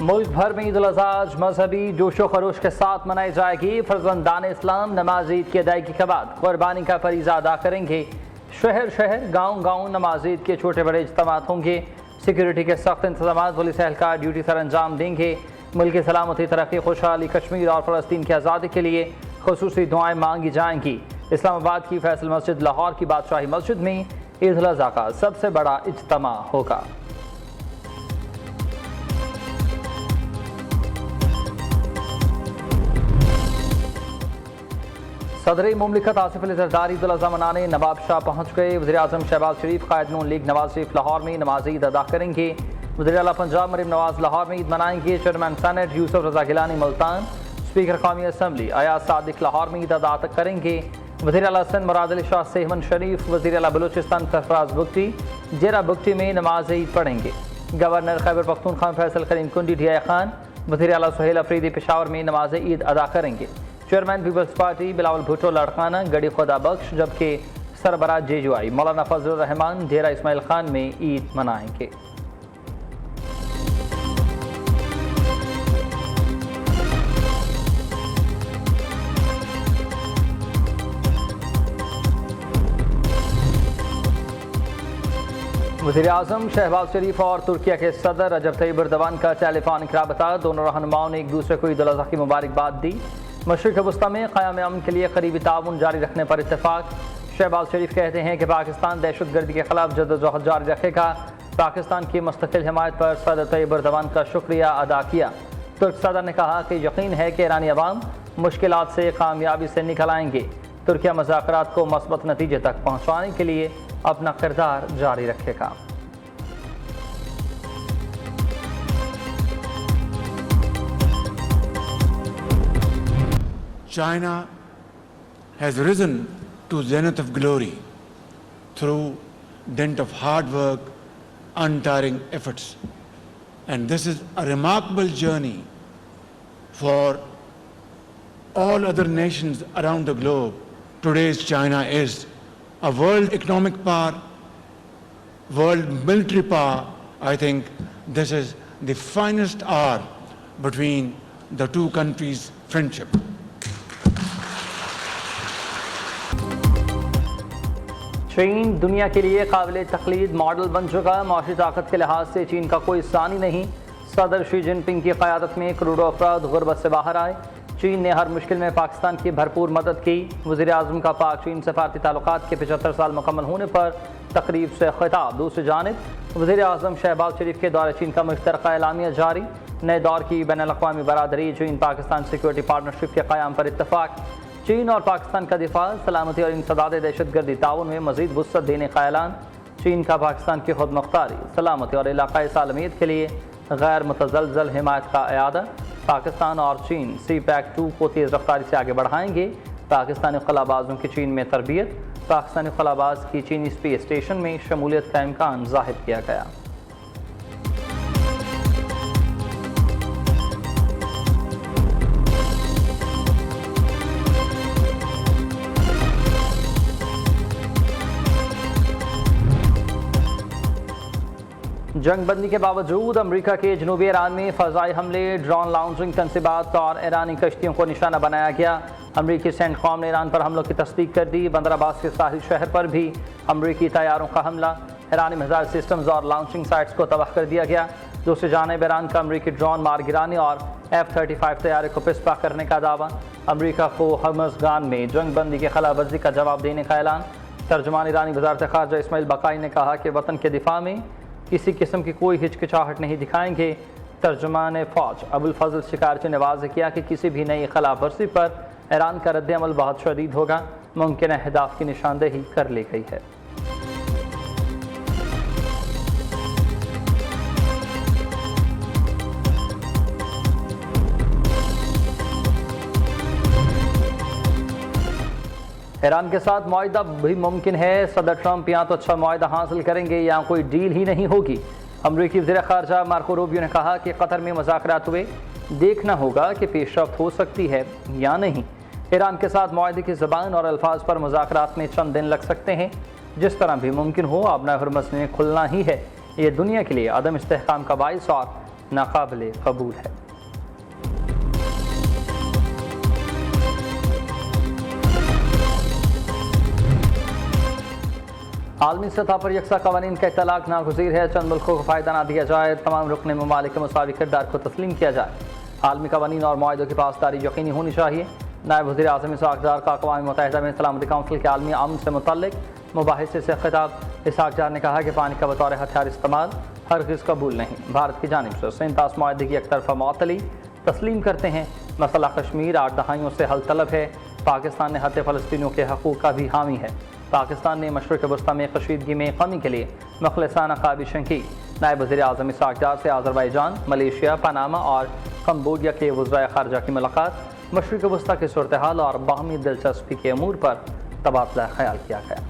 ملک بھر میں عید الاضحیٰ مذہبی جوش و خروش کے ساتھ منائی جائے گی۔ فرزندان اسلام نماز عید کی ادائیگی کے بعد قربانی کا فریضہ ادا کریں گے۔ شہر شہر گاؤں گاؤں نماز عید کے چھوٹے بڑے اجتماعات ہوں گے۔ سیکیورٹی کے سخت انتظامات، پولیس اہلکار ڈیوٹی سر انجام دیں گے۔ ملک کی سلامتی، ترقی، خوشحالی، کشمیر اور فلسطین کی آزادی کے لیے خصوصی دعائیں مانگی جائیں گی۔ اسلام آباد کی فیصل مسجد، لاہور کی بادشاہی مسجد میں عید الاضحیٰ کا سب سے بڑا اجتماع ہوگا۔ صدر مملکت آصف علی زرداری عید الاضحیٰ منانے نواب شاہ پہنچ گئے۔ وزیر اعظم شہباز شریف، قائد نون لیگ نواز شریف لاہور میں نماز عید ادا کریں گے۔ وزیر اعلیٰ پنجاب مریم نواز لاہور میں عید منائیں گے۔ چیئرمین سینٹ یوسف رضا گیلانی ملتان، اسپیکر قومی اسمبلی ایاز صادق لاہور میں عید ادا کریں گے۔ وزیر اعلیٰ سندھ مراد علی شاہ سہمن شریف، وزیر اعلیٰ بلوچستان سرفراز بگٹی جیرا بگٹی میں نماز عید پڑھیں گے۔ گورنر خیبر پختونخوا فیصل کریم کنڈی ڈی آئی خان، وزیر اعلیٰ سہیل افریدی پشاور میں نماز عید ادا کریں گے۔ Chairman Peoples Party Bilawal Bhutto Larkana Garhi Khuda بخش، جبکہ سربراہ جے یو آئی مولانا فضل الرحمان ڈیرہ اسماعیل خان میں عید منائیں گے۔ وزیر اعظم شہباز شریف اور ترکیہ کے صدر رجب طیب ایردوان کا ٹیلیفونک رابطہ، دونوں رہنماؤں نے ایک دوسرے کو عید الاضحیٰ کی مبارکباد دی۔ مشرق وسطیٰ میں قیام امن کے لیے قریبی تعاون جاری رکھنے پر اتفاق۔ شہباز شریف کہتے ہیں کہ پاکستان دہشت گردی کے خلاف جدوجہد جاری رکھے گا۔ پاکستان کی مستقل حمایت پر صدر طیب ایردوان کا شکریہ ادا کیا۔ ترک صدر نے کہا کہ یقین ہے کہ ایرانی عوام مشکلات سے کامیابی سے نکل آئیں گے۔ ترکیہ مذاکرات کو مثبت نتیجے تک پہنچانے کے لیے اپنا کردار جاری رکھے گا۔ China has risen to zenith of glory through dint of hard work, untiring efforts. And this is a remarkable journey for all other nations around the globe. Today's China is a world economic power, world military power. I think this is the finest hour between the two countries' friendship. چین دنیا کے لیے قابل تقلید model بن چکا۔ معاشی طاقت کے لحاظ سے چین کا کوئی ثانی نہیں۔ صدر شی جن پنگ کی قیادت میں کروڑوں افراد غربت سے باہر آئے۔ چین نے ہر مشکل میں پاکستان کی بھرپور مدد کی۔ وزیر اعظم کا پاک چین سفارتی تعلقات کے 75 سال مکمل ہونے پر تقریب سے خطاب۔ دوسری جانب وزیر اعظم شہباز شریف کے دورہ چین کا مشترکہ اعلامیہ جاری۔ نئے دور کی بین الاقوامی برادری، چین پاکستان سیکورٹی پارٹنرشپ کے قیام پر اتفاق۔ چین اور پاکستان کا دفاع، سلامتی اور انسداد دہشت گردی تعاون میں مزید وسعت دینے کا اعلان۔ چین کا پاکستان کی خود مختاری، سلامتی اور علاقائی سالمیت کے لیے غیر متزلزل حمایت کا اعادہ۔ پاکستان اور چین سی پیک 2 کو تیز رفتاری سے آگے بڑھائیں گے۔ پاکستانی خلا بازوں کی چین میں تربیت، پاکستانی خلا باز کی چینی اسپیس اسٹیشن میں شمولیت کا امکان ظاہر کیا گیا۔ جنگ بندی کے باوجود امریکہ کے جنوبی ایران میں فضائی حملے، ڈرون لانچنگ تنصیبات اور ایرانی کشتیوں کو نشانہ بنایا گیا۔ امریکی سینٹ قوم نے ایران پر حملوں کی تصدیق کر دی۔ بندر عباس کے ساحل شہر پر بھی امریکی طیاروں کا حملہ، ایرانی میزائل سسٹمز اور لانچنگ سائٹس کو تباہ کر دیا گیا۔ دوسری جانب ایران کا امریکی ڈرون مار گرانے اور F-35 طیارے کو پسپا کرنے کا دعویٰ۔ امریکہ کو ہرمزگان میں جنگ بندی کی خلاف ورزی کا جواب دینے کا اعلان۔ ترجمان ایرانی وزارت خارجہ اسماعیل بقائی نے کہا کہ وطن کے دفاع میں کسی قسم کی کوئی ہچکچاہٹ نہیں دکھائیں گے۔ ترجمان فوج ابوالفضل شکارچی نے واضح کیا کہ کسی بھی نئی خلاف ورزی پر ایران کا رد عمل بہت شدید ہوگا۔ ممکنہ اہداف کی نشاندہی کر لی گئی ہے۔ ایران کے ساتھ معاہدہ بھی ممکن ہے۔ صدر ٹرمپ یا تو اچھا معاہدہ حاصل کریں گے یا کوئی ڈیل ہی نہیں ہوگی۔ امریکی وزیر خارجہ مارکو روبیو نے کہا کہ قطر میں مذاکرات ہوئے، دیکھنا ہوگا کہ پیش رفت ہو سکتی ہے یا نہیں۔ ایران کے ساتھ معاہدے کی زبان اور الفاظ پر مذاکرات میں چند دن لگ سکتے ہیں۔ جس طرح بھی ممکن ہو اب نہ ہرمز نے کھلنا ہی ہے۔ یہ دنیا کے لیے عدم استحکام کا باعث اور ناقابل قبول ہے۔ عالمی سطح پر یکساں قوانین کا اطلاق ناگزیر ہے، چند ملکوں کو فائدہ نہ دیا جائے، تمام رکن ممالک کے مساوی کردار کو تسلیم کیا جائے، عالمی قوانین اور معاہدوں کی پاسداری یقینی ہونی چاہیے۔ نائب وزیر اعظم اسحاق ڈار کا اقوام متحدہ میں سلامتی کونسل کے عالمی امن سے متعلق مباحثے سے خطاب۔ اسحاق ڈار نے کہا کہ پانی کا بطور ہتھیار استعمال ہرگز قبول نہیں۔ بھارت کی جانب سے سینتاس معاہدے کی یک طرفہ معطلی تسلیم کرتے ہیں۔ مسئلہ کشمیر 8 دہائیوں سے حل طلب ہے۔ پاکستان نے حق فلسطینیوں کے حقوق کا بھی حامی ہے۔ پاکستان نے مشرق وسطی میں کشیدگی میں کمی کے لیے مخلصانہ کاوشیں کی۔ نائب وزیر اعظم اسحاق ڈار سے آذربائیجان، ملیشیا، پاناما اور کمبوڈیا کے وزرائے خارجہ کی ملاقات، مشرق وسطی کی صورتحال اور باہمی دلچسپی کے امور پر تبادلہ خیال کیا گیا۔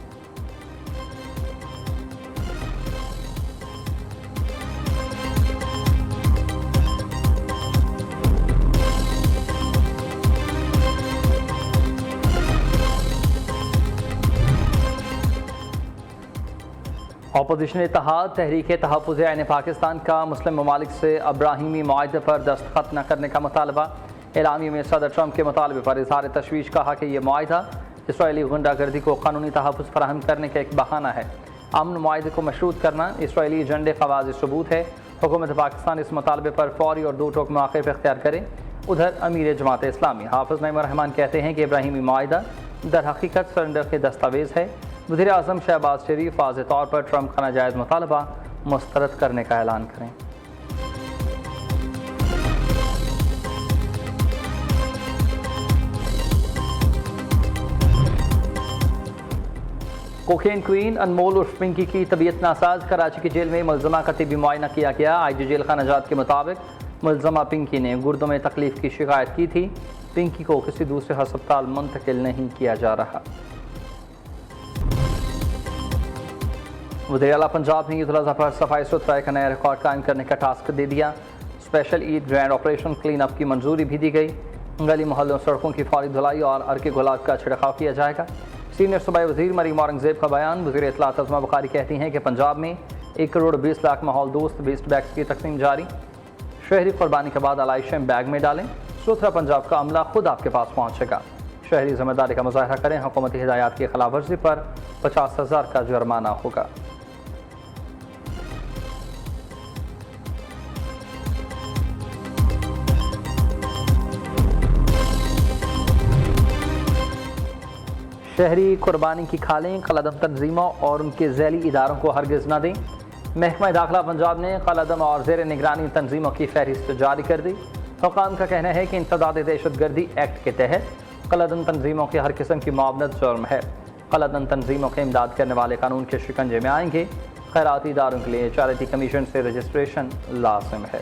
اپوزیشن اتحاد تحریک تحفظ عین پاکستان کا مسلم ممالک سے ابراہیمی معاہدے پر دستخط نہ کرنے کا مطالبہ۔ اعلامیے میں صدر ٹرمپ کے مطالبے پر اظہار تشویش، کہا کہ یہ معاہدہ اسرائیلی غنڈہ گردی کو قانونی تحفظ فراہم کرنے کا ایک بہانہ ہے۔ امن معاہدے کو مشروط کرنا اسرائیلی ایجنڈے کا واضح ثبوت ہے۔ حکومت پاکستان اس مطالبے پر فوری اور دو ٹوک مواقف اختیار کرے۔ ادھر امیر جماعت اسلامی حافظ نعیم الرحمان کہتے ہیں کہ ابراہیمی معاہدہ در حقیقت سرنڈر کے دستاویز ہے۔ وزیر اعظم شہباز شریف واضح طور پر ٹرمپ کا ناجائز مطالبہ مسترد کرنے کا اعلان کریں۔ کوکین کوئین انمول عرف پنکی کی طبیعت ناساز، کراچی کی جیل میں ملزمہ کا طبی معائنہ کیا گیا۔ آئی جی جیل خانہ جات کے مطابق ملزمہ پنکی نے گردوں میں تکلیف کی شکایت کی تھی۔ پنکی کو کسی دوسرے ہسپتال منتقل نہیں کیا جا رہا۔ وزیر اعلیٰ پنجاب نے عید الاضحیٰ پر صفائی ستھرائی کا نیا ریکارڈ قائم کرنے کا ٹاسک دے دیا۔ اسپیشل عید گرینڈ آپریشن کلین اپ کی منظوری بھی دی گئی۔ گلی محلوں سڑکوں کی فوری دھلائی اور عرق گلاب کا چھڑکاؤ کیا جائے گا۔ سینئر صوبائی وزیر مریم اورنگزیب کا بیان۔ وزیر اطلاعات عظمیٰ بخاری کہتی ہیں کہ پنجاب میں 1 کروڑ 20 لاکھ ماحول دوست ویسٹ بیگز کی تقسیم جاری۔ شہری قربانی کے بعد علائشیں بیگ میں ڈالیں، ستھرا پنجاب کا عملہ خود آپ کے پاس پہنچے گا۔ شہری ذمہ داری کا مظاہرہ کریں، حکومتی ہدایات کی خلاف ورزی پر 50,000 کا جرمانہ ہوگا۔ شہری قربانی کی کھالیں قلعدم تنظیموں اور ان کے ذیلی اداروں کو ہرگز نہ دیں۔ محکمہ داخلہ پنجاب نے قلعدم اور زیر نگرانی تنظیموں کی فہرست جاری کر دی۔ حکام کا کہنا ہے کہ انسداد دہشت گردی ایکٹ کے تحت قلعدم تنظیموں کی ہر قسم کی معاونت جرم ہے۔ قلعدم تنظیموں کے امداد کرنے والے قانون کے شکنجے میں آئیں گے۔ خیراتی اداروں کے لیے چیریٹی کمیشن سے رجسٹریشن لازم ہے۔